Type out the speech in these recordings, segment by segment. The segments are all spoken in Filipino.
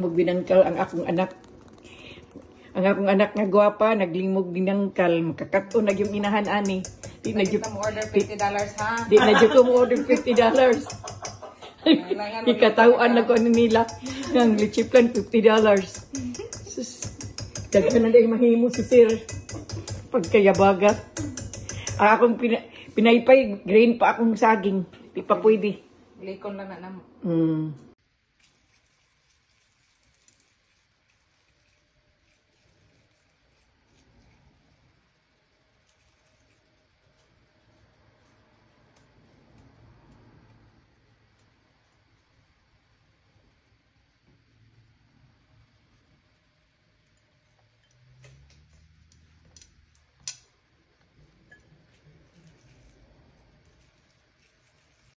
Binangkal ang akong anak. Ang akong anak nga gwapa, naglimog binangkal. Makakato na yung inahan ani. Di na Kita mo order $50 ha? Di na dyan ko mo order $50. Ikatauan na ko nila ng lichiplan $50. Sus, daghan na lang mahimo si sir. Pagkayabaga. Akong pinaypay, grain pa akong saging. Di pa pwede. Likon lang na namo.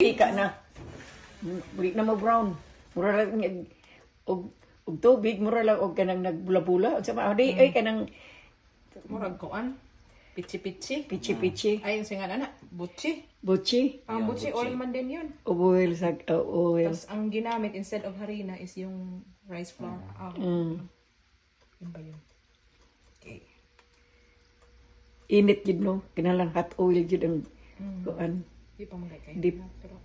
Ika na. Buli na mo brown. Mura lang og tubig, mura lang og kanang nagbula-bula. Sa maadi ay kanang Murag kuan. Pichi-pichi. pichi-pichi. Ayun singa na butchi. Butchi. Ang butchi oil man din yun. Oil sa oil. Tapos ang ginamit instead of harina is yung rice flour. Yun ba yun? Okay. Init yun no. Kinalang hot oil yun ang kuan. Di pa magay kayo. Di. Na, pero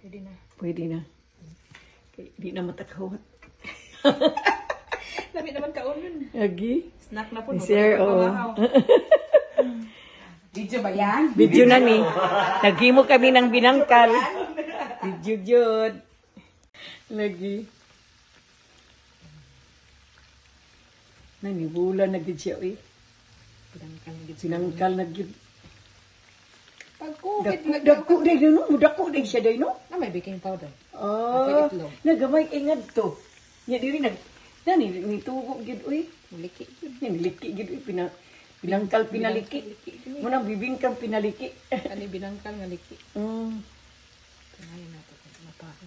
pwede na. Pwede na. Di na matakawat. Dami naman kaunon. Lagi. Snack na po. Sir, oo. Video ba yan? Video na ni. Naghimo kami ng binangkal. Video jud. Lagi. Nanibula na gid siya eh. Binangkal na gid. Pag COVID, Dako day no, mudako day siya day no. na may baking powder. Ah, itlog. nagamay ingad to. Nya diri nani ni tugo gid oy. Maliki. Niliki gid oy pinangkal pinaliki. Muna bibingkang pinaliki. Ani binangkal nga liki. Mm. Kanayan nato kung mapaho.